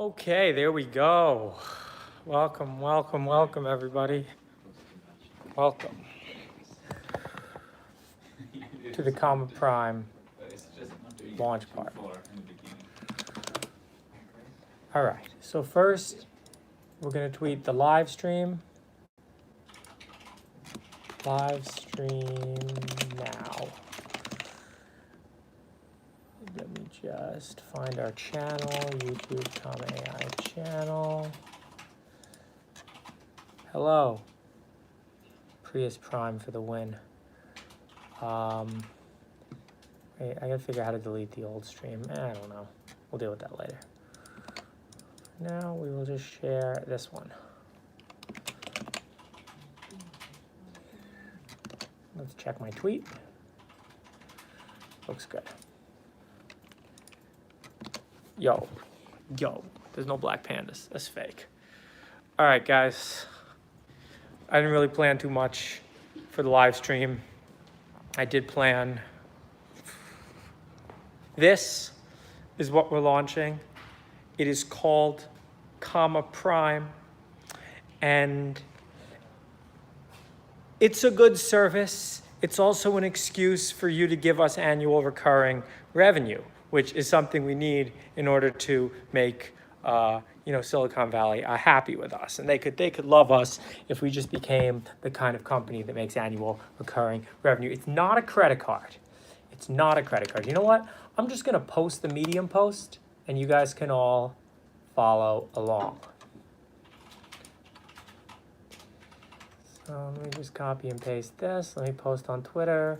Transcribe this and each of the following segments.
Okay, there we go. Welcome, welcome, welcome, everybody. Welcome to the Comma Prime launch party. All right, so first we're going to tweet the live stream. Live stream now. Let me just find our channel, YouTube, comma.ai channel. Hello. Prius Prime for the win. Wait, I gotta figure out how to delete the old stream. I don't know. We'll deal with that later. Now we will just share this one. Let's check my tweet. Looks good. Yo, there's no black pandas. That's fake. All right, guys. I didn't really plan too much for the live stream. I did plan. This is what we're launching. It is called Comma Prime, and it's a good service. It's also an excuse for you to give us annual recurring revenue, which is something we need in order to make Silicon Valley happy with us. And they could love us if we just became the kind of company that makes annual recurring revenue. It's not a credit card. It's not a credit card. You know what? I'm just gonna post the Medium post and you guys can all follow along. So let me just copy and paste this. Let me post on Twitter.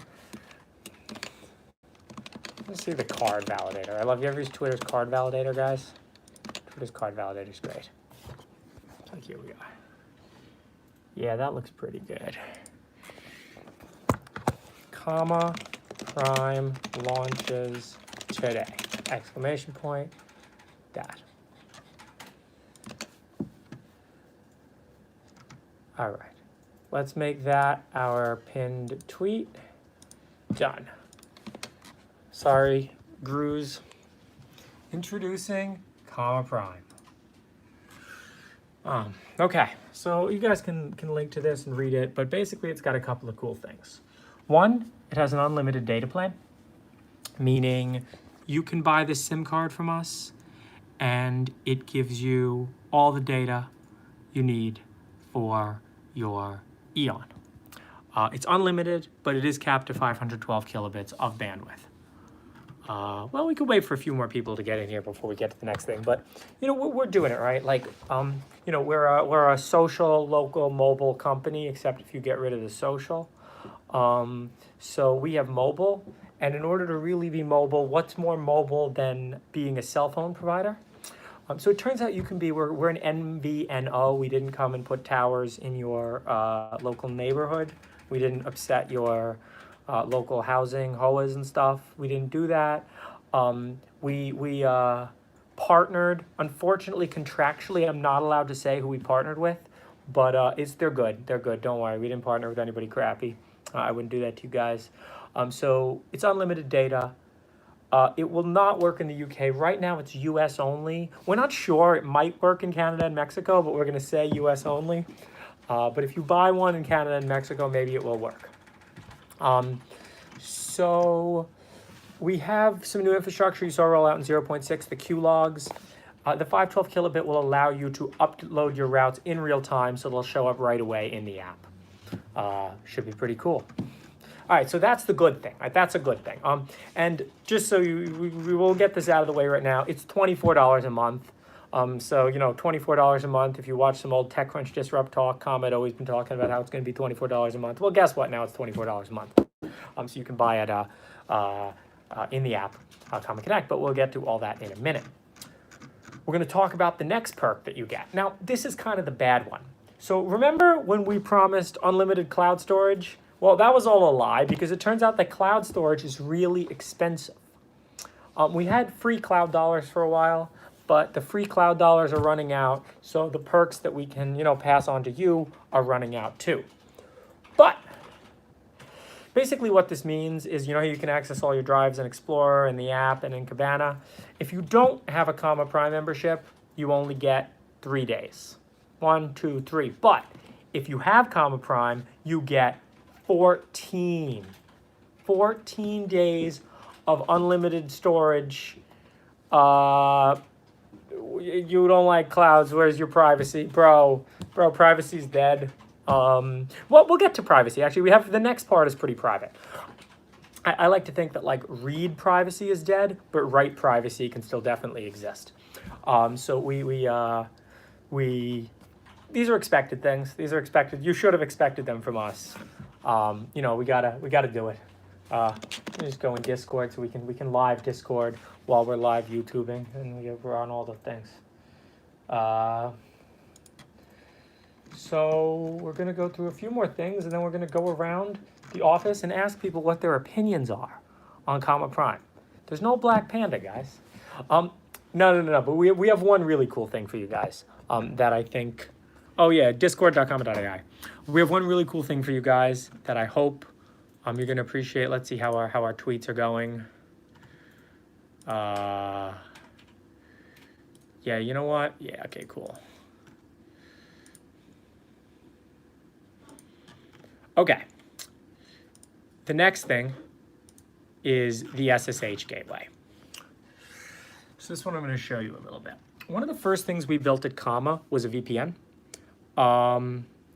Let's see the card validator. I love you. Ever use Twitter's card validator, guys? Twitter's card validator is great. Like, here we are. Yeah, that looks pretty good. Comma Prime launches today. Exclamation point. That. All right. Let's make that our pinned tweet. Done. Sorry, Grooze. Introducing Comma Prime. Okay, so you guys can link to this and read it, but basically it's got a couple of cool things. One, it has an unlimited data plan, meaning you can buy this SIM card from us and it gives you all the data you need for your Eon. It's unlimited, but it is capped to 512 kilobits of bandwidth. Well, we could wait for a few more people to get in here before we get to the next thing, but we're doing it right. Like, we're a social, local, mobile company, except if you get rid of the social. So we have mobile, and in order to really be mobile, what's more mobile than being a cell phone provider? So it turns out you can be, we're an MVNO. We didn't come and put towers in your local neighborhood. We didn't upset your local housing, HOAs and stuff. We didn't do that. We partnered. Unfortunately, contractually, I'm not allowed to say who we partnered with, but they're good. They're good. Don't worry. We didn't partner with anybody crappy. I wouldn't do that to you guys. So it's unlimited data. It will not work in the UK. Right now, it's US only. We're not sure. It might work in Canada and Mexico, but we're going to say US only. But if you buy one in Canada and Mexico, maybe it will work. So we have some new infrastructure. You saw roll out in 0.6, the Q logs. The 512 kilobit will allow you to upload your routes in real time, so they'll show up right away in the app. Should be pretty cool. All right, so that's the good thing. Right? That's a good thing. And just so we will get this out of the way right now, it's $24 a month. So, $24 a month. If you watch some old TechCrunch Disrupt talk, Comma had always been talking about how it's going to be $24 a month. Well, guess what? Now it's $24 a month. So you can buy it in the app, Comma Connect, but we'll get to all that in a minute. We're going to talk about the next perk that you get. Now, this is kind of the bad one. So remember when we promised unlimited cloud storage? Well, that was all a lie because it turns out that cloud storage is really expensive. We had free cloud dollars for a while, but the free cloud dollars are running out, so the perks that we can, pass on to you are running out too. But basically what this means is, you can access all your drives in Explorer and the app and in Cabana. If you don't have a Comma Prime membership, you only get 3 days. 1, 2, 3. But if you have comma prime, you get 14. 14 days of unlimited storage. You don't like clouds. Where's your privacy? Bro, privacy's dead. Well, we'll get to privacy. Actually, we have the next part is pretty private. I like to think that like read privacy is dead, but write privacy can still definitely exist. So these are expected things. These are expected. You should have expected them from us. You know, we gotta do it. Just go in Discord so we can live Discord while we're live YouTubing, and we're on all the things. So we're gonna go through a few more things, and then we're gonna go around the office and ask people what their opinions are on comma prime. There's no black panda, guys. No. But we have one really cool thing for you guys that I think. Oh yeah, discord.comma.ai. We have one really cool thing for you guys that I hope you're gonna appreciate. Let's see how our tweets are going. Yeah, you know what? Yeah, okay, cool. Okay. The next thing is the SSH Gateway. So this one I'm going to show you a little bit. One of the first things we built at Comma was a VPN.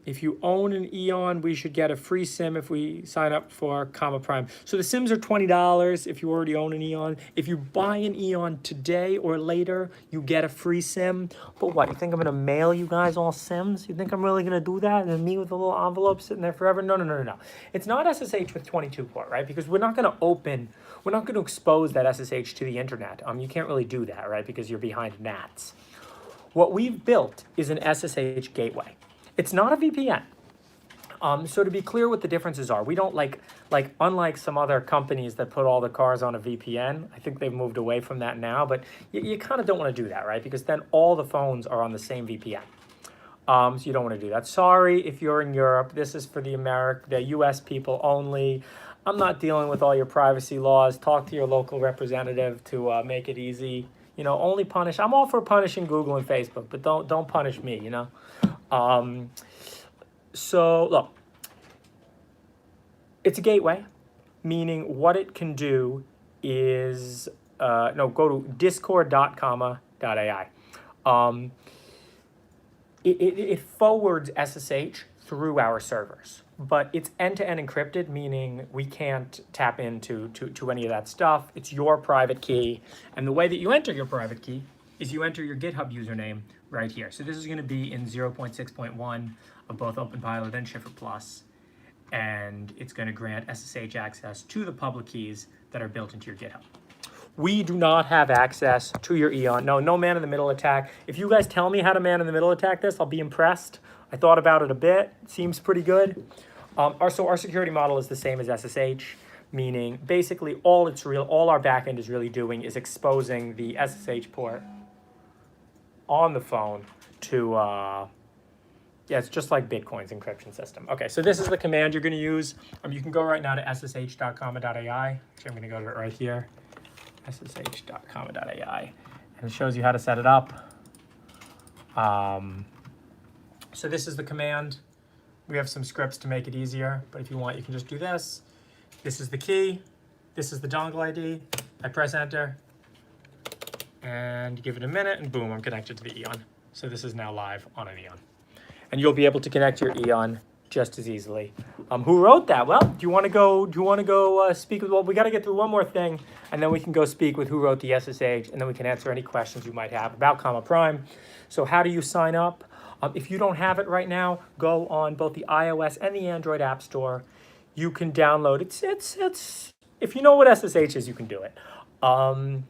If you own an Eon, we should get a free SIM if we sign up for Comma Prime. So the SIMs are $20 if you already own an Eon. If you buy an Eon today or later, you get a free SIM. But what, you think I'm going to mail you guys all SIMs? You think I'm really going to do that? And me with a little envelope sitting there forever? No. It's not SSH with 22 port, right? Because we're not going to expose that SSH to the internet. You can't really do that, right? Because you're behind NATs. What we've built is an SSH gateway. It's not a VPN. So to be clear what the differences are, we don't like unlike some other companies that put all the cars on a VPN, I think they've moved away from that now, but you kind of don't want to do that, right? Because then all the phones are on the same VPN. So you don't want to do that. Sorry if you're in Europe, this is for the US people only. I'm not dealing with all your privacy laws. Talk to your local representative to make it easy. You know, only punish. I'm all for punishing Google and Facebook, but don't punish me, you know? So look, it's a gateway, meaning what it can do is, go to discord.comma.ai. It forwards SSH through our servers, but it's end-to-end encrypted, meaning we can't tap into any of that stuff. It's your private key, and the way that you enter your private key is you enter your GitHub username right here. So this is going to be in 0.6.1 of both openpilot and Shifter Plus, and it's going to grant SSH access to the public keys that are built into your GitHub. We do not have access to your Eon. No man-in-the-middle attack. If you guys tell me how to man-in-the-middle attack this, I'll be impressed. I thought about it a bit. It seems pretty good. Our security model is the same as SSH, meaning basically all our backend is really doing is exposing the SSH port on the phone to, it's just like Bitcoin's encryption system. Okay, so this is the command you're going to use. You can go right now to ssh.comma.ai. Actually, I'm going to go to it right here, ssh.comma.ai, and it shows you how to set it up. So this is the command. We have some scripts to make it easier, but if you want, you can just do this. This is the key. This is the dongle ID. I press enter, and give it a minute, and boom, I'm connected to the Eon. So this is now live on an Eon. And you'll be able to connect your Eon just as easily. Who wrote that? Well, do you want to go speak with, well, we got to get through one more thing, and then we can go speak with who wrote the SSH, and then we can answer any questions you might have about Comma Prime. So how do you sign up? If you don't have it right now, go on both the iOS and the Android App Store. You can download it. It's if you know what SSH is, you can do it. No,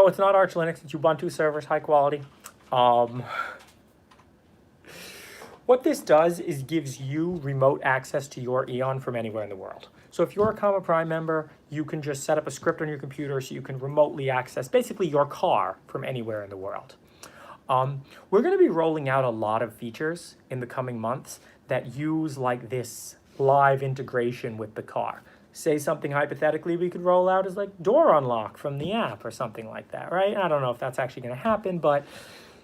it's not Arch Linux. It's Ubuntu servers, high quality. What this does is gives you remote access to your Eon from anywhere in the world. So if you're a Comma Prime member, you can just set up a script on your computer so you can remotely access basically your car from anywhere in the world. We're going to be rolling out a lot of features in the coming months that use like this live integration with the car. say something hypothetically we could roll out as like door unlock from the app or something like that, right? I don't know if that's actually going to happen, but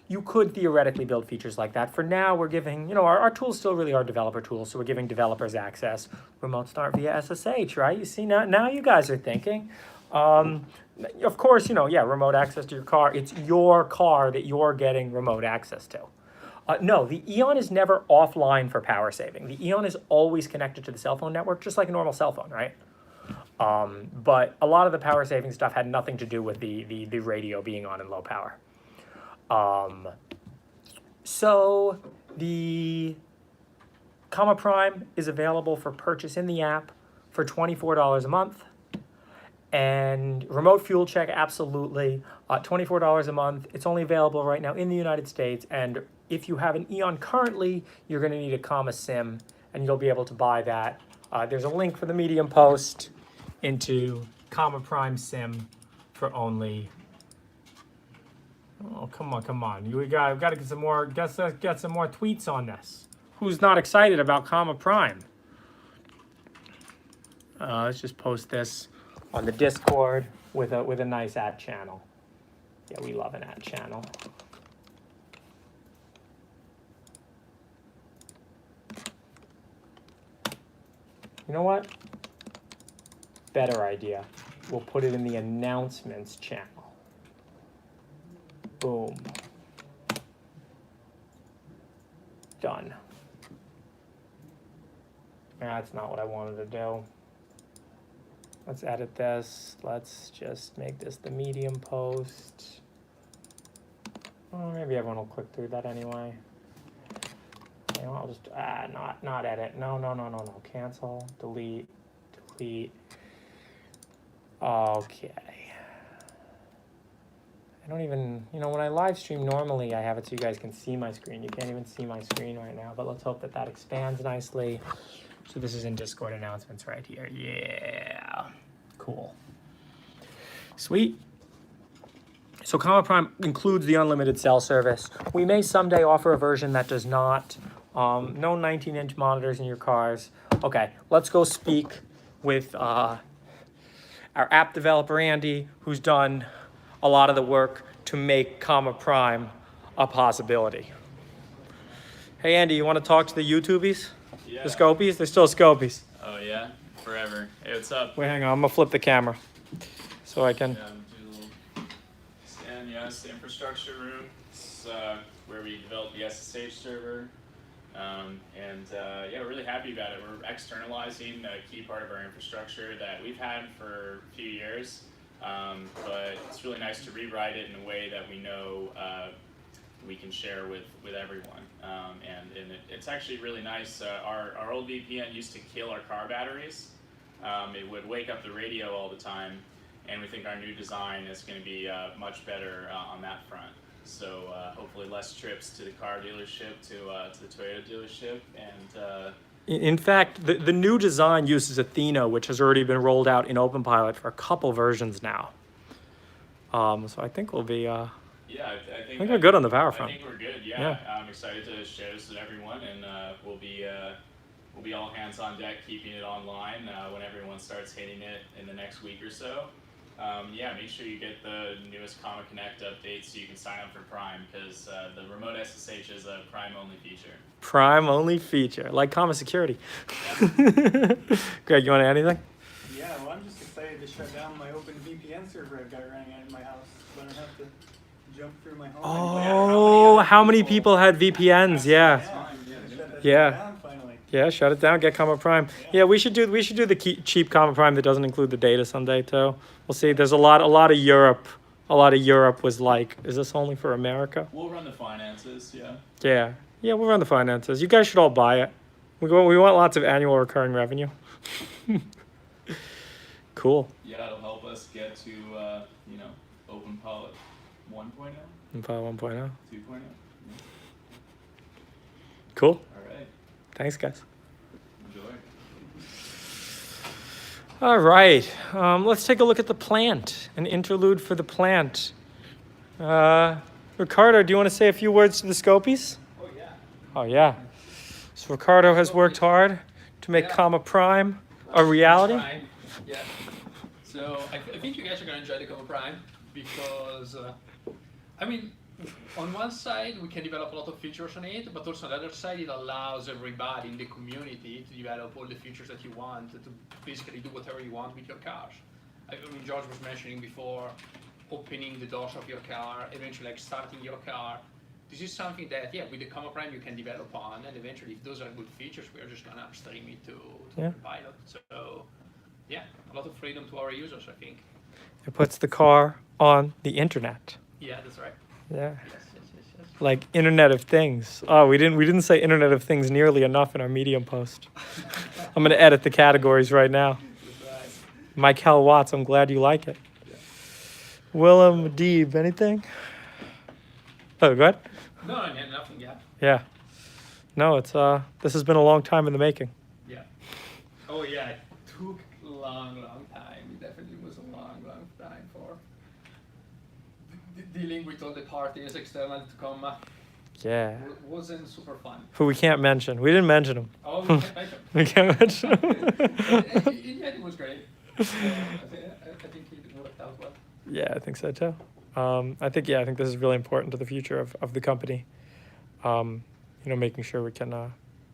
you could theoretically build features like that. For now, we're giving, our tools still really are developer tools, so we're giving developers access. Remote start via SSH, right? You see, now you guys are thinking. Of course, remote access to your car. It's your car that you're getting remote access to. No, the Eon is never offline for power saving. The Eon is always connected to the cell phone network, just like a normal cell phone, right? But a lot of the power saving stuff had nothing to do with the radio being on in low power. So the Comma Prime is available for purchase in the app for $24 a month. And remote fuel check, absolutely, $24 a month. It's only available right now in the United States. And if you have an Eon currently, you're going to need a Comma SIM, and you'll be able to buy that. There's a link for the Medium post into Comma Prime SIM for only. Oh, come on. We've got to get some more. Get some more tweets on this. Who's not excited about Comma Prime? Let's just post this on the Discord with a nice ad channel. Yeah, we love an ad channel. You know what? Better idea. We'll put it in the announcements channel. Boom. Done. That's not what I wanted to do. Let's edit this. Let's just make this the Medium post. Oh, maybe everyone will click through that anyway. You know, I'll just not edit. No. Cancel. Delete. Okay. I don't even, when I live stream normally, I have it so you guys can see my screen. You can't even see my screen right now, but let's hope that expands nicely. So this is in Discord announcements right here. Yeah, cool. Sweet. So Comma Prime includes the unlimited cell service. We may someday offer a version that does not. No 19-inch monitors in your cars. Okay, let's go speak with our app developer, Andy, who's done a lot of the work to make Comma Prime a possibility. Hey, Andy, you want to talk to the YouTubies? Yeah. The Scopies? They're still Scopies. Oh, yeah? Forever. Hey, what's up? Wait, hang on. I'm going to flip the camera so I can... Yeah, do a little stand. Yeah, it's the infrastructure room. It's where we developed the SSH server. Yeah, we're really happy about it. We're externalizing a key part of our infrastructure that we've had for a few years. But it's really nice to rewrite it in a way that we know we can share with everyone. It's actually really nice. Our old VPN used to kill our car batteries. It would wake up the radio all the time, and we think our new design is going to be much better on that front. So hopefully less trips to the car dealership, to the Toyota dealership, and In fact, the new design uses Athena, which has already been rolled out in openpilot for a couple versions now. So I think we'll be... yeah, I think we're good on the power front. I think we're good. Yeah. I'm excited to share this with everyone, and we'll be all hands on deck keeping it online when everyone starts hitting it in the next week or so. Yeah, make sure you get the newest Comma Connect updates so you can sign up for Prime, because the remote SSH is a Prime only feature. Prime only feature, like Comma security. Yeah. Greg, you want to add anything? Yeah, well, I'm just excited to shut down my OpenVPN server I've got running at my house, so I don't have to jump through my home. Oh, how many people had VPNs? Yeah. Yeah, shut it down. Get Comma Prime. Yeah, we should do the cheap Comma Prime that doesn't include the data someday too. We'll see. There's a lot of Europe. A lot of Europe was like, is this only for America? We'll run the finances. Yeah. Yeah, we'll run the finances. You guys should all buy it. We want lots of annual recurring revenue. Cool. Yeah, it'll help us get to openpilot 1.0. Openpilot 1.0. 2.0. Cool. All right. Thanks, guys. Enjoy. All right. Let's take a look at the plant. An interlude for the plant. Ricardo, do you want to say a few words to the Scopies? Oh, yeah. So Ricardo has worked hard to make Comma Prime a reality. Yeah. So I think you guys are gonna enjoy the Comma Prime because, I mean, on one side we can develop a lot of features on it, but also on the other side it allows everybody in the community to develop all the features that you want, to basically do whatever you want with your cars. I mean, George was mentioning before, opening the doors of your car, eventually like starting your car. This is something that, yeah, with the Comma Prime you can develop on, and eventually if those are good features, we're just gonna upstream it to Pilot. So, yeah, a lot of freedom to our users, I think. It puts the car on the internet. Yeah, that's right. Yeah. Yes. Like Internet of Things. Oh, we didn't say Internet of Things nearly enough in our Medium post. I'm gonna edit the categories right now. That's right. Michael Watts, I'm glad you like it. Yeah. Willem Deeb, anything? Oh, good. No, nothing yet. Yeah. No, it's this has been a long time in the making. Yeah. Oh yeah, it took a long time. It definitely was a long time for dealing with all the parties external to Comma. Yeah. Wasn't super fun. Who we can't mention. We didn't mention him. Oh, we can't mention. We can't mention him. In the end, it was great. I think it worked out well. Yeah, I think so too. I think this is really important to the future of the company. Making sure we can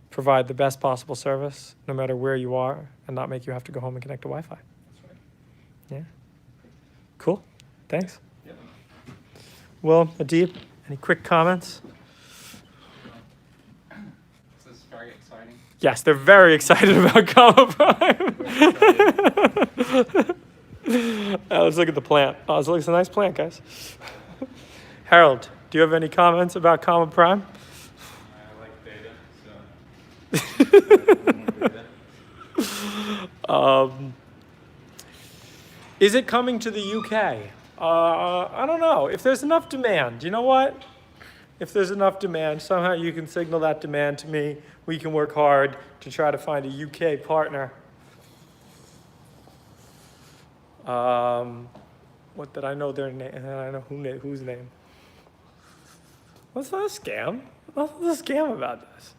provide the best possible service no matter where you are and not make you have to go home and connect to Wi-Fi. That's right. Yeah. Cool. Thanks. Yeah. Will, Adib, any quick comments? This is very exciting. Yes, they're very excited about Comma Prime. Let's look at the plant. Oh, it looks a nice plant, guys. Harold, do you have any comments about Comma Prime? I like data, so. Is it coming to the UK? I don't know. If there's enough demand, you know what? If there's enough demand, somehow you can signal that demand to me. We can work hard to try to find a UK partner. What did I know their name? I know whose name. What's not a scam? What's a scam about this?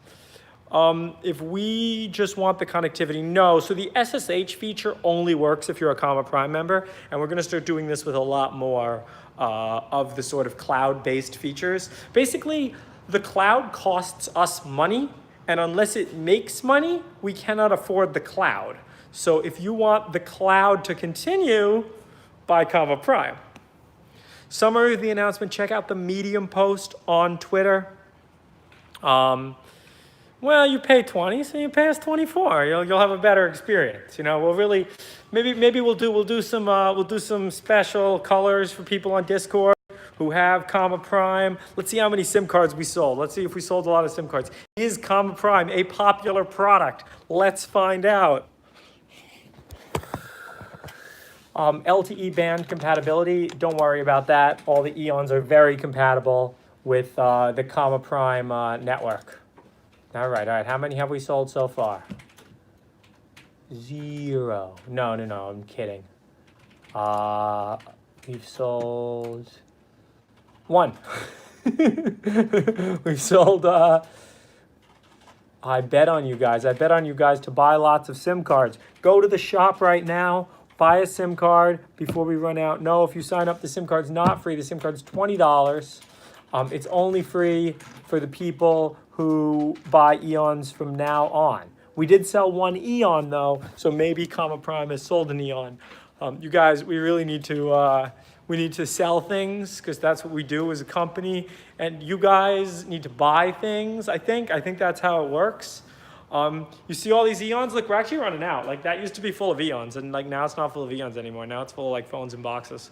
If we just want the connectivity, no. So the SSH feature only works if you're a Comma Prime member, and we're going to start doing this with a lot more of the sort of cloud-based features. Basically, the cloud costs us money, and unless it makes money, we cannot afford the cloud. So if you want the cloud to continue, buy Comma Prime. Summary of the announcement, check out the Medium post on Twitter. Well, you pay 20, so you pay us 24. You'll have a better experience. We'll really, maybe we'll do some special colors for people on Discord who have Comma Prime. Let's see how many SIM cards we sold. Let's see if we sold a lot of SIM cards. Is Comma Prime a popular product? Let's find out. LTE band compatibility, don't worry about that. All the Eons are very compatible with the Comma Prime network. All right. How many have we sold so far? 0. No, I'm kidding. We've sold 1. We've sold, I bet on you guys. To buy lots of SIM cards. Go to the shop right now. Buy a SIM card before we run out. No, if you sign up, the SIM card's not free. The SIM card's $20. It's only free for the people who buy Eons from now on. We did sell 1 Eon though, so maybe Comma Prime has sold an Eon. You guys, we really need to sell things because that's what we do as a company, and you guys need to buy things. I think that's how it works. You see all these Eons? Look, we're actually running out. Like, that used to be full of Eons, and like now it's not full of Eons anymore. Now it's full of like phones and boxes.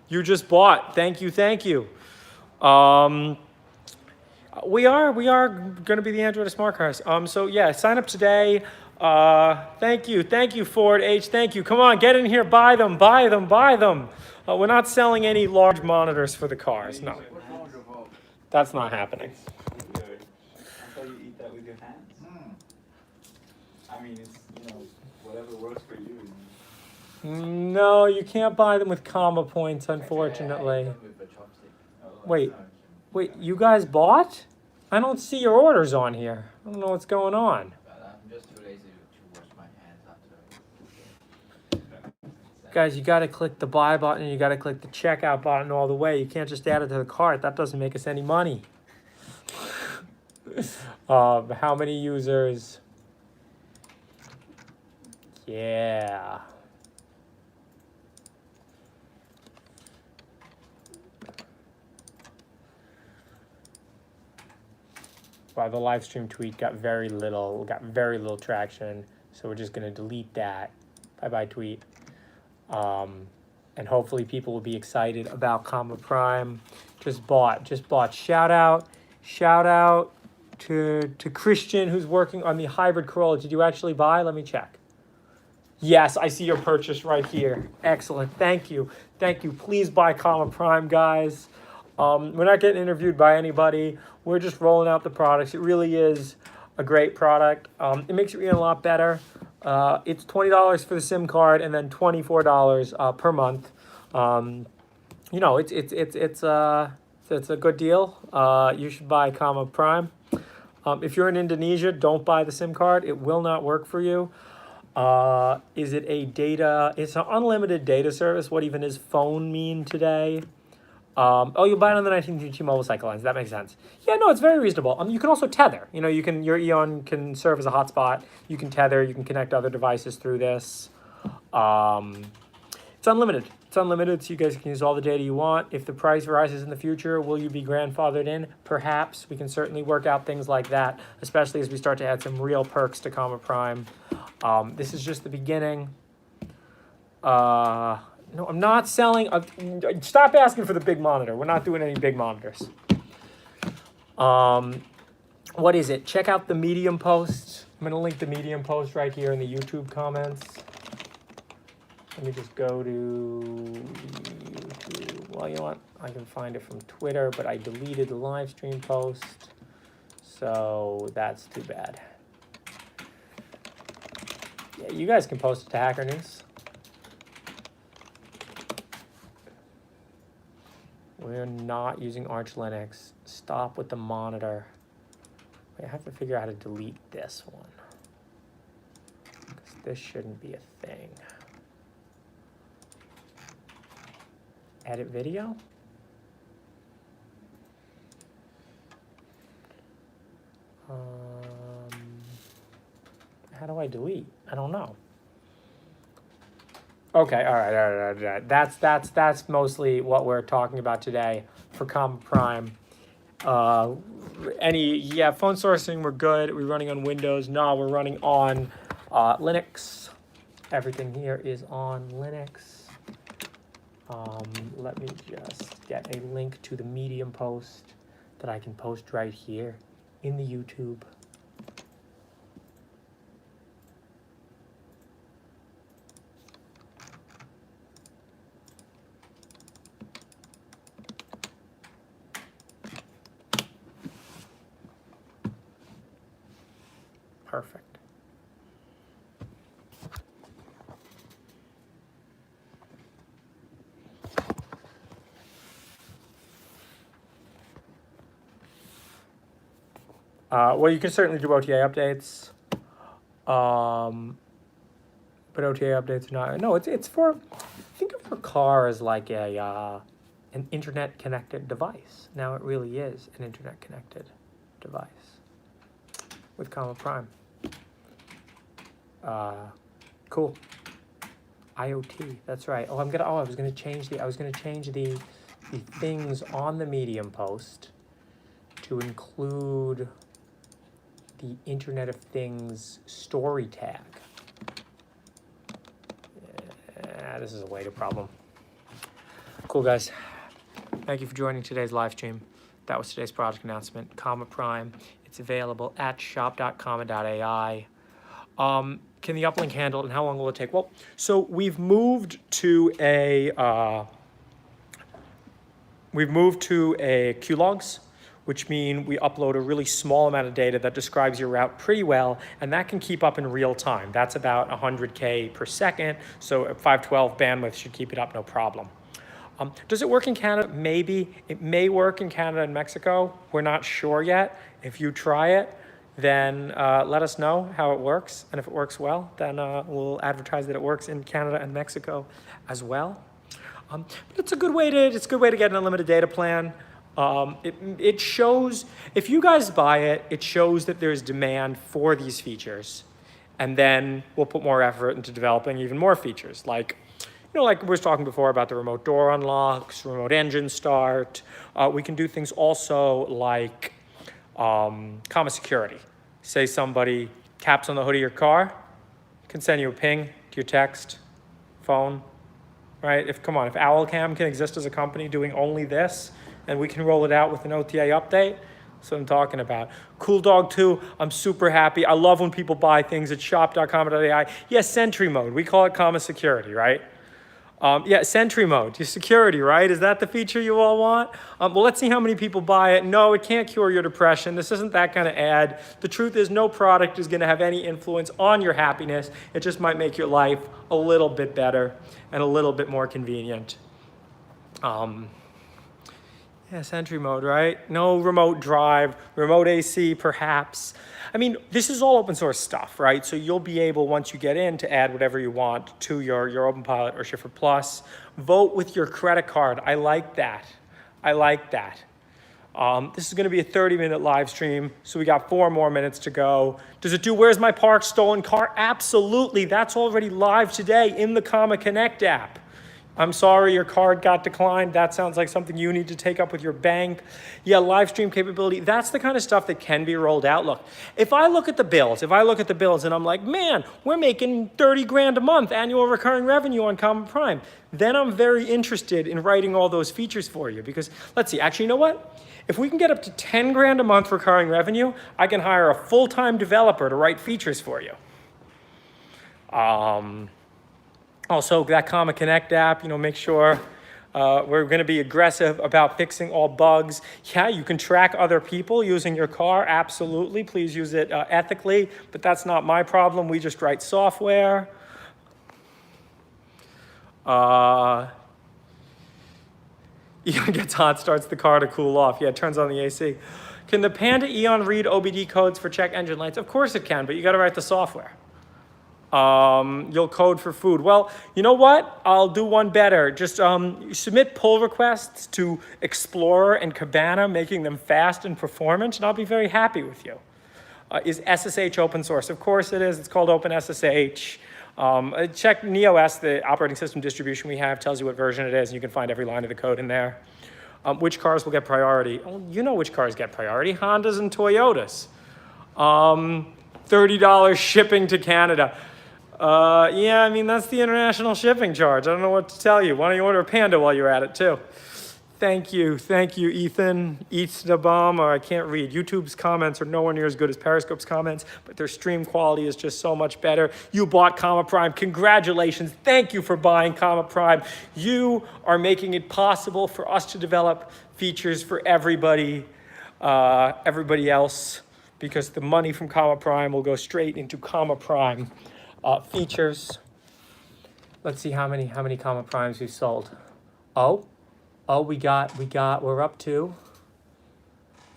You just bought. Thank you. We are going to be the Android of smart cars. So yeah, sign up today. Thank you, Ford H. Thank you. Come on, get in here. Buy them. We're not selling any large monitors for the cars. No, that's not happening. How you eat that with your hands? I mean, it's, whatever works for you. No, you can't buy them with comma points, unfortunately. Wait, you guys bought? I don't see your orders on here. I don't know what's going on. I'm just too lazy to wash my hands after. Guys, you got to click the buy button and you got to click the checkout button all the way. You can't just add it to the cart. That doesn't make us any money. How many users? Yeah. Wow, the live stream tweet got very little traction. So we're just gonna delete that. Bye-bye tweet. And hopefully people will be excited about Comma Prime. Just bought. Shout out to Christian, who's working on the hybrid Corolla. Did you actually buy? Let me check. Yes, I see your purchase right here. Excellent. Thank you. Please buy Comma Prime, guys. We're not getting interviewed by anybody. We're just rolling out the products. It really is a great product. It makes your reading a lot better. It's $20 for the SIM card and then $24 per month. You know, it's a good deal. You should buy Comma Prime. If you're in Indonesia, don't buy the SIM card. It will not work for you. Is it a data? It's an unlimited data service. What even is phone mean today? Oh, you'll buy it on the 19 T-Mobile cycle lines. That makes sense. Yeah, no, it's very reasonable. You can also tether. You know, your Eon can serve as a hotspot. You can tether. You can connect other devices through this. It's unlimited. So you guys can use all the data you want. If the price rises in the future, will you be grandfathered in? Perhaps. We can certainly work out things like that, especially as we start to add some real perks to Comma Prime. This is just the beginning. No, I'm not selling. Stop asking for the big monitor. We're not doing any big monitors. What is it? Check out the Medium post. I'm going to link the Medium post right here in the YouTube comments. Let me just go to YouTube. Well, you know what? I can find it from Twitter, but I deleted the live stream post. So that's too bad. Yeah, you guys can post it to Hacker News. We're not using Arch Linux. Stop with the monitor. Wait, I have to figure out how to delete this one. Because this shouldn't be a thing. Edit video? How do I delete? I don't know. Okay, all right. That's mostly what we're talking about today for Comma Prime. Phone sourcing, we're good. We're running on Windows. No, we're running on Linux. Everything here is on Linux. Let me just get a link to the Medium post that I can post right here in the YouTube. Perfect. Well, you can certainly do OTA updates, but OTA updates are not. No, it's for. Think of your car as like an internet connected device. Now it really is an internet connected device with Comma Prime. Cool. IoT. That's right. I was gonna change the things on the Medium post to include the Internet of Things story tag. Yeah, this is a later problem. Cool, guys. Thank you for joining today's live stream. That was today's project announcement, Comma Prime. It's available at shop.comma.ai. Can the uplink handle it, and how long will it take? Well, so we've moved to a QLogs, which mean we upload a really small amount of data that describes your route pretty well, and that can keep up in real time. That's about 100K per second, so at 512 bandwidth should keep it up no problem. Does it work in Canada? Maybe. It may work in Canada and Mexico. We're not sure yet. If you try it, then let us know how it works. And if it works well, then we'll advertise that it works in Canada and Mexico as well. But it's a good way to get an unlimited data plan. It shows, if you guys buy it, it shows that there's demand for these features. And then we'll put more effort into developing even more features. Like, like we were talking before about the remote door unlocks, remote engine start. We can do things also like comma security. Say somebody taps on the hood of your car, can send you a ping to your text, phone, right? If Owlcam can exist as a company doing only this, and we can roll it out with an OTA update, that's what I'm talking about. Cool Dog 2, I'm super happy. I love when people buy things at shop.comma.ai. Yeah, Sentry mode, we call it comma security, right? Yeah, Sentry mode, your security, right? Is that the feature you all want? Well, let's see how many people buy it. No, it can't cure your depression. This isn't that kind of ad. The truth is no product is gonna have any influence on your happiness. It just might make your life a little bit better and a little bit more convenient. Yeah, Sentry mode, right? No remote drive, remote AC perhaps. I mean, this is all open source stuff, right? So you'll be able, once you get in, to add whatever you want to your openpilot or Shifter Plus. Vote with your credit card. I like that. I like that. This is gonna be a 30-minute live stream, so we got 4 more minutes to go. Does it do Where's My Parked Stolen Car? Absolutely, that's already live today in the Comma Connect app. I'm sorry your card got declined. That sounds like something you need to take up with your bank. Yeah, live stream capability, that's the kind of stuff that can be rolled out. Look, if I look at the bills and I'm like, man, we're making 30 grand a month annual recurring revenue on Comma Prime, then I'm very interested in writing all those features for you because, let's see, actually, you know what? If we can get up to 10 grand a month recurring revenue, I can hire a full-time developer to write features for you. Also, that Comma Connect app, make sure we're going to be aggressive about fixing all bugs. Yeah, you can track other people using your car. Absolutely. Please use it ethically, but that's not my problem. We just write software. Eon gets hot, starts the car to cool off. Yeah, it turns on the AC. Can the Panda Eon read OBD codes for check engine lights? Of course it can, but you got to write the software. You'll code for food. Well, you know what? I'll do one better. Just submit pull requests to Explorer and Cabana, making them fast and performant, and I'll be very happy with you. Is SSH open source? Of course it is. It's called OpenSSH. Check NeoS, the operating system distribution we have, tells you what version it is, and you can find every line of the code in there. Which cars will get priority? Oh, you know which cars get priority. Hondas and Toyotas. $30 shipping to Canada. Yeah, I mean, that's the international shipping charge. I don't know what to tell you. Why don't you order a Panda while you're at it, too? Thank you, Ethan. Eatsnabom, or I can't read. YouTube's comments are nowhere near as good as Periscope's comments, but their stream quality is just so much better. You bought Comma Prime. Congratulations. Thank you for buying Comma Prime. You are making it possible for us to develop features for everybody else, because the money from Comma Prime will go straight into Comma Prime features. Let's see how many Comma Primes we've sold. We're up to.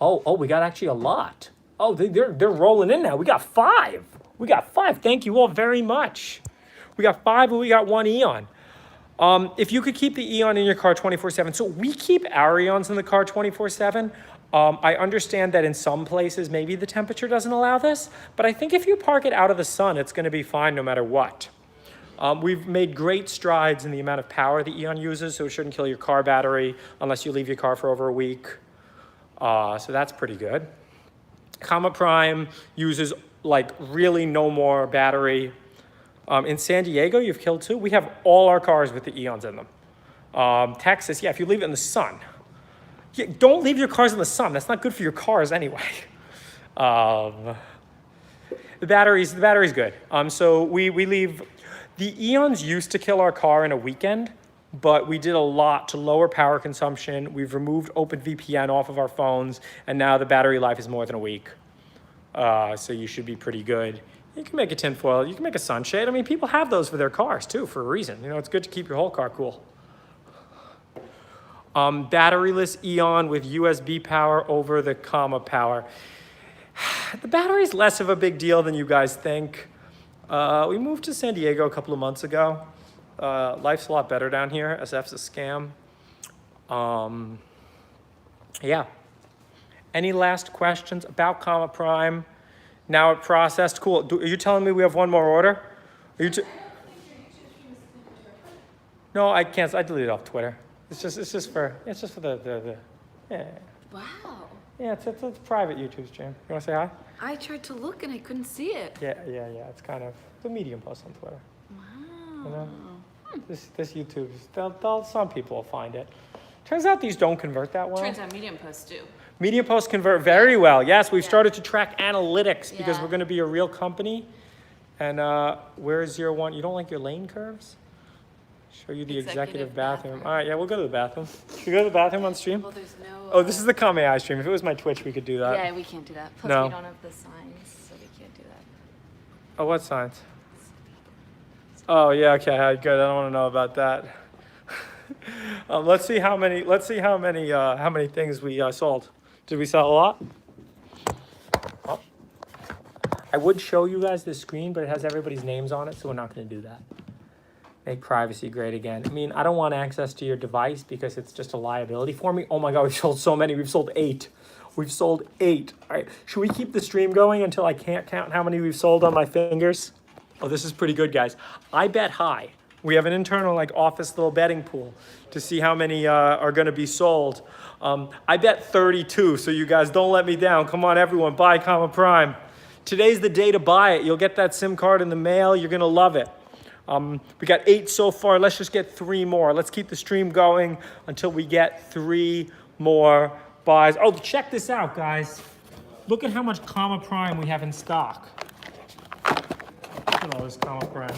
We got actually a lot. They're rolling in now. We got 5. Thank you all very much. We got 5 and we got 1 Eon. If you could keep the Eon in your car 24/7. So we keep our Eons in the car 24/7. I understand that in some places, maybe the temperature doesn't allow this, but I think if you park it out of the sun, it's gonna be fine no matter what. We've made great strides in the amount of power the Eon uses, so it shouldn't kill your car battery unless you leave your car for over a week. So that's pretty good. Comma Prime uses like really no more battery. In San Diego, you've killed 2. We have all our cars with the Eons in them. Texas, yeah, if you leave it in the sun. Yeah, don't leave your cars in the sun. That's not good for your cars anyway. The battery's good. So we leave, the Eons used to kill our car in a weekend, but we did a lot to lower power consumption. We've removed OpenVPN off of our phones, and now the battery life is more than a week. So you should be pretty good. You can make a tinfoil, you can make a sunshade. I mean, people have those for their cars too, for a reason. It's good to keep your whole car cool. Batteryless Eon with USB power over the Comma power. The battery's less of a big deal than you guys think. We moved to San Diego a couple of months ago. Life's a lot better down here. SF's a scam. Yeah. Any last questions about Comma Prime? Now it processed. Cool. Are you telling me we have one more order? Are you No, I can't. I deleted it off Twitter. It's just for the yeah. Wow. Yeah, it's a private YouTube stream. You want to say hi? I tried to look and I couldn't see it. Yeah. It's kind of the medium post on Twitter. Wow. You know, this YouTube, some people will find it. Turns out these don't convert that well. Turns out Medium posts do. Medium posts convert very well. Yes, we've Yeah. started to track analytics because Yeah. we're going to be a real company. And where's your one? You don't like your lane curves? Show you the executive bathroom. All right, yeah, we'll go to the bathroom. Should we go to the bathroom on stream? Well, there's no. Oh, this is the comma.ai stream. If it was my Twitch, we could do that. Yeah, we can't do that. Plus, No. we don't have the signs, so we can't do that. Oh, what signs? Oh, yeah, okay, good. I don't want to know about that. Let's see how many things we sold. Did we sell a lot? Oh. I would show you guys this screen, but it has everybody's names on it, so we're not going to do that. Make privacy great again. I mean, I don't want access to your device because it's just a liability for me. Oh my God, we've sold so many. We've sold 8. We've sold 8. All right, should we keep the stream going until I can't count how many we've sold on my fingers? Oh, this is pretty good, guys. I bet high. We have an internal office little betting pool to see how many are going to be sold. I bet 32, so you guys don't let me down. Come on, everyone, buy Comma Prime. Today's the day to buy it. You'll get that SIM card in the mail. You're going to love it. We got 8 so far. Let's just get 3 more. Let's keep the stream going until we get 3 more buys. Oh, check this out, guys. Look at how much Comma Prime we have in stock. Look at all this Comma Prime.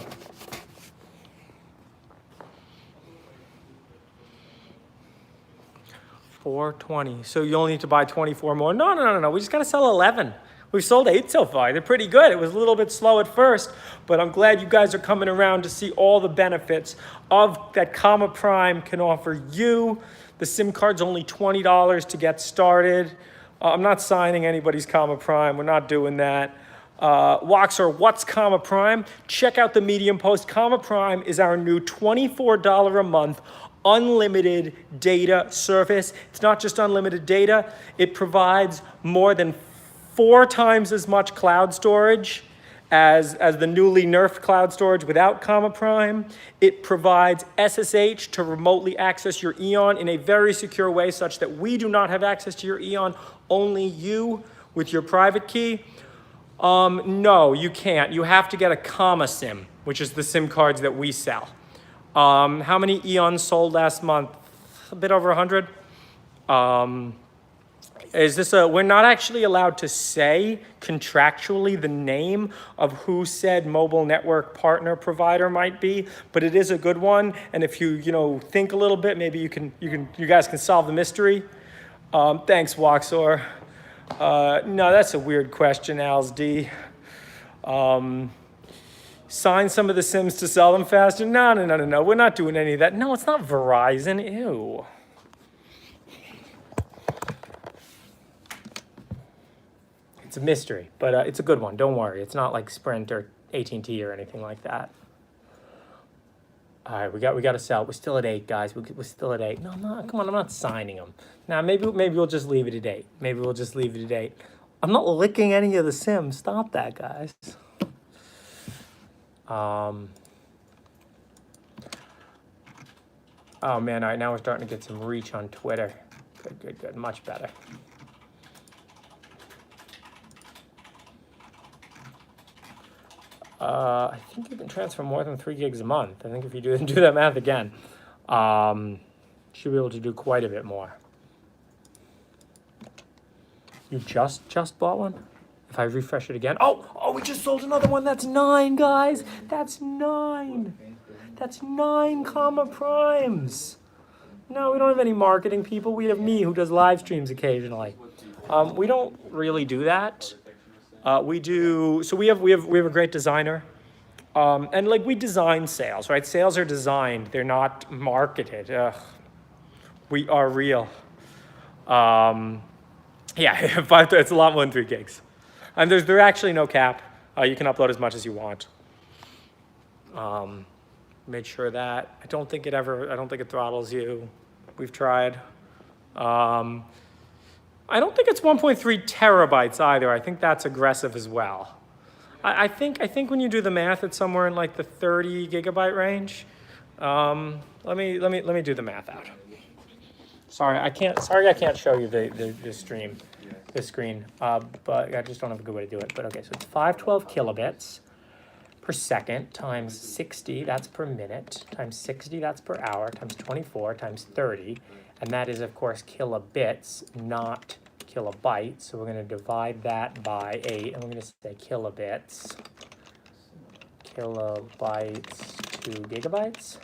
$4.20. So you only need to buy 24 more. No. We just got to sell 11. We've sold 8 so far. They're pretty good. It was a little bit slow at first, but I'm glad you guys are coming around to see all the benefits of that Comma Prime can offer you. The SIM card's only $20 to get started. I'm not signing anybody's Comma Prime. We're not doing that. Waxer, what's Comma Prime? Check out the Medium post. Comma Prime is our new $24 a month unlimited data service. It's not just unlimited data. It provides more than 4 times as much cloud storage as the newly nerfed cloud storage without Comma Prime. It provides SSH to remotely access your Eon in a very secure way such that we do not have access to your Eon, only you with your private key. No, you can't. You have to get a Comma SIM, which is the SIM cards that we sell. How many Eons sold last month? A bit over 100. We're not actually allowed to say contractually the name of who said mobile network partner provider might be, but it is a good one. And if you think a little bit, maybe you guys can solve the mystery. Thanks, Waxor. No, that's a weird question, Als D. Sign some of the SIMs to sell them faster? No. We're not doing any of that. No, it's not Verizon. Ew. It's a mystery, but it's a good one. Don't worry. It's not like Sprint or AT&T or anything like that. All right, we got to sell. We're still at 8, guys. We're still at 8. No, come on. I'm not signing them. Now, maybe we'll just leave it at 8. Maybe we'll just leave it at 8. I'm not licking any of the SIMs. Stop that, guys. Oh man, all right, now we're starting to get some reach on Twitter. Good, much better. I think you can transfer more than 3 gigs a month. I think if you do that math again, should be able to do quite a bit more. You just bought one? If I refresh it again, oh, we just sold another one. That's 9, guys. That's 9. That's 9 Comma Primes. No, we don't have any marketing people. We have me who does live streams occasionally. We don't really do that. We do. So we have a great designer, and we design sales, right? Sales are designed. They're not marketed. We are real. Yeah, it's a lot more than 3 gigs. And there's actually no cap. You can upload as much as you want. Make sure that. I don't think it throttles you. We've tried. I don't think it's 1.3 terabytes either. I think that's aggressive as well. I think when you do the math, it's somewhere in like the 30 gigabyte range. Let me do the math out. Sorry, I can't show you the screen, but I just don't have a good way to do it. But okay, so it's 512 kilobits per second times 60, that's per minute, times 60, that's per hour, times 24, times 30, and that is, of course, kilobits, not kilobytes. So we're going to divide that by 8, and we're going to say kilobits to gigabytes.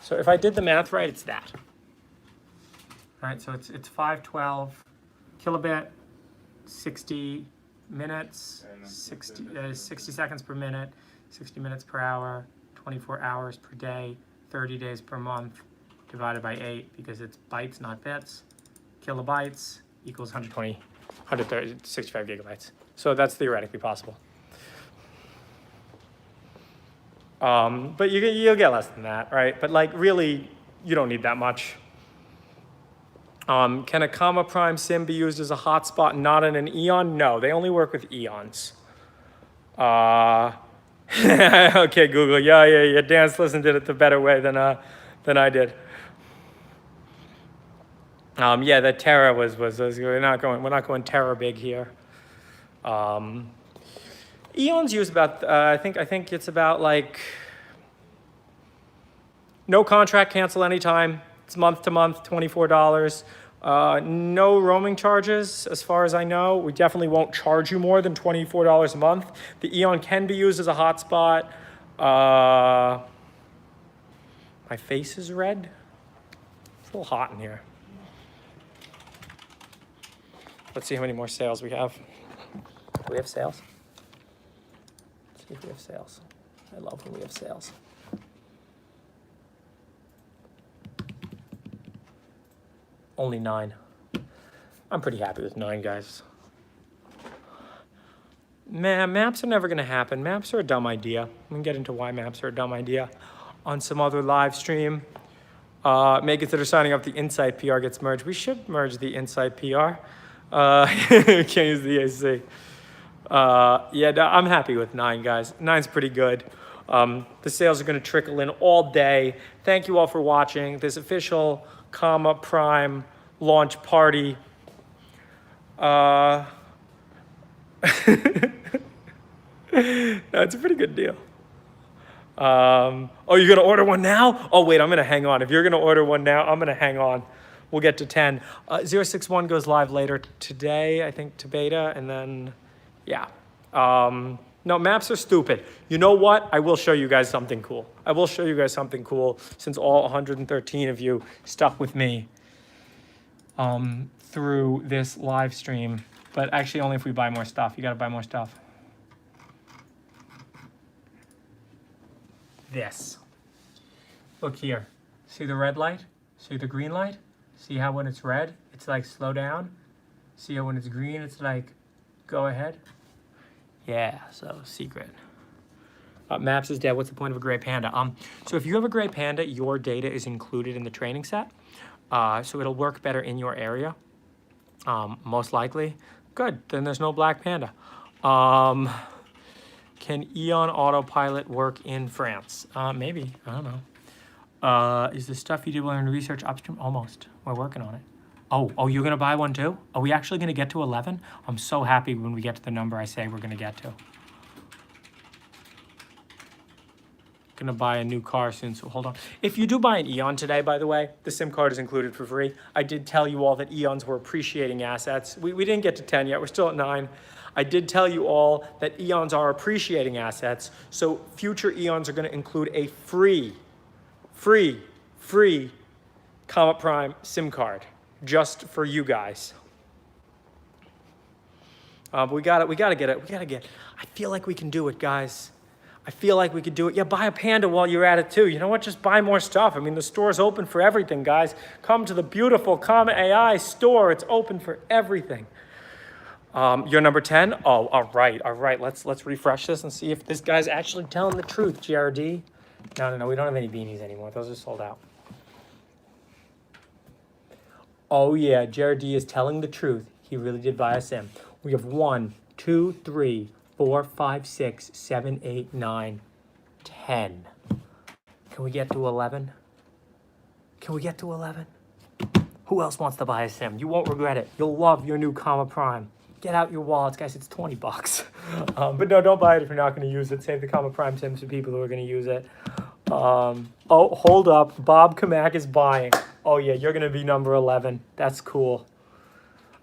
So if I did the math right, it's that. All right, so it's 512 kilobit, 60 minutes, 60 seconds per minute, 60 minutes per hour, 24 hours per day, 30 days per month, divided by 8, because it's bytes, not bits. Kilobytes equals 165 gigabytes. So that's theoretically possible. But you'll get less than that, right? But like really, you don't need that much. Can a comma prime sim be used as a hotspot, not in an Eon? No, they only work with Eons. Okay, Google. Yeah. Dan Slisson did it the better way than I did. Yeah, the Terra was we're not going Terra big here. Eons use about I think it's about like no contract, cancel anytime. It's month to month, $24. No roaming charges, as far as I know. We definitely won't charge you more than $24 a month. The Eon can be used as a hotspot. My face is red. It's a little hot in here. Let's see how many more sales we have. Do we have sales? Let's see if we have sales. I love when we have sales. Only 9. I'm pretty happy with 9, guys. Man, maps are never going to happen. Maps are a dumb idea. We can get into why maps are a dumb idea on some other live stream. May consider signing up the Insight PR gets merged. We should merge the Insight PR. Can't use the AC. Yeah, I'm happy with 9, guys. 9's pretty good. The sales are going to trickle in all day. Thank you all for watching this official comma prime launch party. That's a pretty good deal. Oh, you're going to order one now? Oh, wait, I'm going to hang on. If you're going to order one now, I'm going to hang on. We'll get to 10. 061 goes live later today, I think, to beta, and then, yeah. No, maps are stupid. You know what? I will show you guys something cool. Since all 113 of you stuck with me through this live stream. But actually only if we buy more stuff. You got to buy more stuff. This. Look here. See the red light? See the green light? See how when it's red, it's like slow down? See how when it's green, it's like go ahead? Yeah, so secret. Maps is dead. What's the point of a gray panda? So if you have a gray panda, your data is included in the training set. So it'll work better in your area, most likely. Good, then there's no black panda. Can Eon autopilot work in France? Maybe, I don't know. Is the stuff you did while in research upstream? Almost, we're working on it. Oh, you're gonna buy one too? Are we actually gonna get to 11? I'm so happy when we get to the number I say we're gonna get to. Gonna buy a new car soon, so hold on. If you do buy an Eon today, by the way, the SIM card is included for free. I did tell you all that Eons were appreciating assets. We didn't get to 10 yet, we're still at 9. I did tell you all that Eons are appreciating assets, so future Eons are gonna include a free Comet Prime SIM card. Just for you guys. But we gotta get it. I feel like we can do it, guys. I feel like we could do it. Yeah, buy a Panda while you're at it too. You know what? Just buy more stuff. I mean, the store's open for everything, guys. Come to the beautiful comma.ai store. It's open for everything. You're number 10? Oh, all right. Let's refresh this and see if this guy's actually telling the truth, GRD. No, we don't have any beanies anymore. Those are sold out. Oh yeah, GRD is telling the truth. He really did buy a sim. We have 1, 2, 3, 4, 5, 6, 7, 8, 9, 10. Can we get to 11? Can we get to 11? Who else wants to buy a sim? You won't regret it. You'll love your new Comma Prime. Get out your wallets, guys. It's 20 bucks. But no, don't buy it if you're not going to use it. Save the Comma Prime sims for people who are going to use it. Oh, hold up. Bob Kamak is buying. Oh, yeah, you're going to be number 11. That's cool.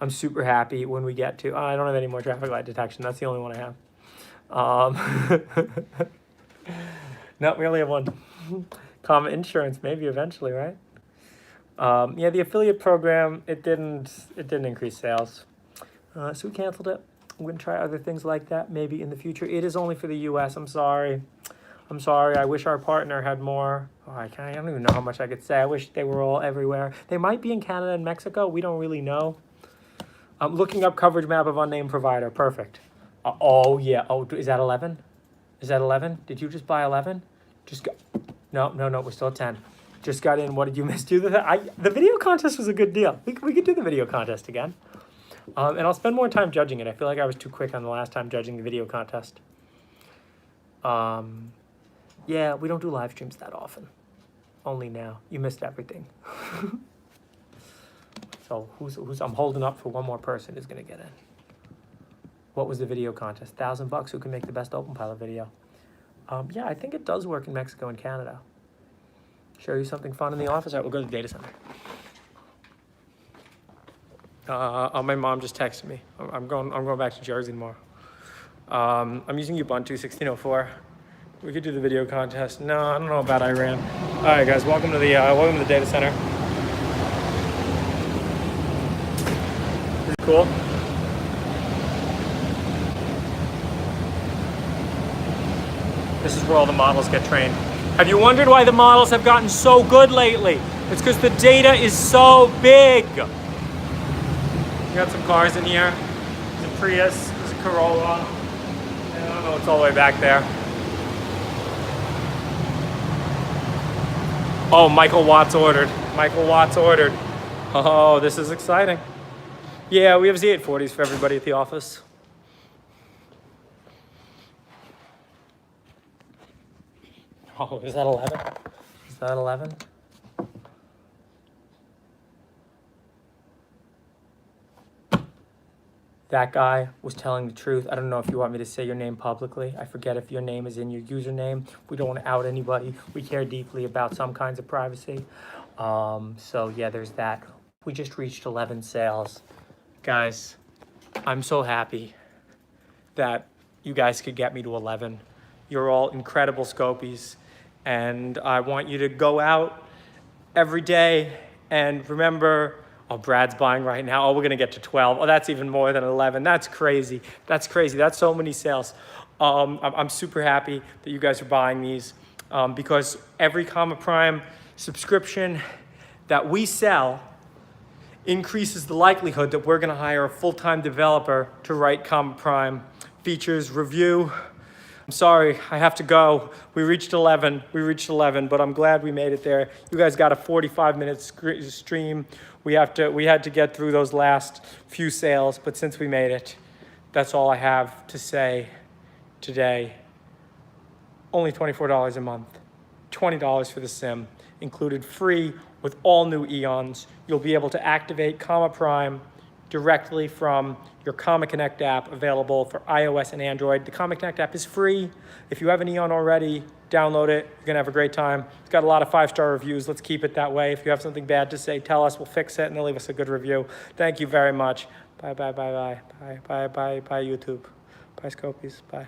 I'm super happy when we get to... I don't have any more traffic light detection. That's the only one I have. No, we only have one. Comma insurance, maybe eventually, right? Yeah, the affiliate program, it didn't increase sales. So we canceled it. We're going to try other things like that maybe in the future. It is only for the US. I'm sorry. I wish our partner had more. Oh, I don't even know how much I could say. I wish they were all everywhere. They might be in Canada and Mexico. We don't really know. I'm looking up coverage map of unnamed provider. Perfect. Oh, yeah. Oh, is that 11? Is that 11? Did you just buy 11? Just go. No. We're still at 10. Just got in. What did you miss? The video contest was a good deal. We could do the video contest again. And I'll spend more time judging it. I feel like I was too quick on the last time judging the video contest. Yeah, we don't do live streams that often. Only now. You missed everything. So who's I'm holding up for one more person who's gonna get in. What was the video contest? $1,000. Who can make the best openpilot video? Yeah, I think it does work in Mexico and Canada. Show you something fun in the office. All right, we'll go to the data center. My mom just texted me. I'm going back to Jersey tomorrow. I'm using Ubuntu 16.04. We could do the video contest. No, I don't know about Iran. All right, guys, welcome to the data center. This is cool. This is where all the models get trained. Have you wondered why the models have gotten so good lately? It's because the data is so big. We got some cars in here. There's a Prius, there's a Corolla. I don't know, it's all the way back there. Oh, Michael Watts ordered. Oh, this is exciting. Yeah, we have Z840s for everybody at the office. Oh, is that 11? That guy was telling the truth. I don't know if you want me to say your name publicly. I forget if your name is in your username. We don't want to out anybody. We care deeply about some kinds of privacy. So yeah, there's that. We just reached 11 sales. Guys, I'm so happy that you guys could get me to 11. You're all incredible Scopies. And I want you to go out every day and remember, oh, Brad's buying right now. Oh, we're going to get to 12. Oh, that's even more than 11. That's crazy. That's so many sales. I'm super happy that you guys are buying these because every Comma Prime subscription that we sell increases the likelihood that we're going to hire a full-time developer to write Comma Prime features, review. I'm sorry, I have to go. We reached 11, but I'm glad we made it there. You guys got a 45-minute stream. We had to get through those last few sales, but since we made it, that's all I have to say today. Only $24 a month, $20 for the sim, included free with all new Eons. You'll be able to activate Comma Prime directly from your Comma Connect app, available for iOS and Android. The Comma Connect app is free. If you have an Eon already, download it. You're gonna have a great time. It's got a lot of 5-star reviews. Let's keep it that way. If you have something bad to say, tell us. We'll fix it, and they'll leave us a good review. Thank you very much. Bye, YouTube. Bye, Scopies. Bye.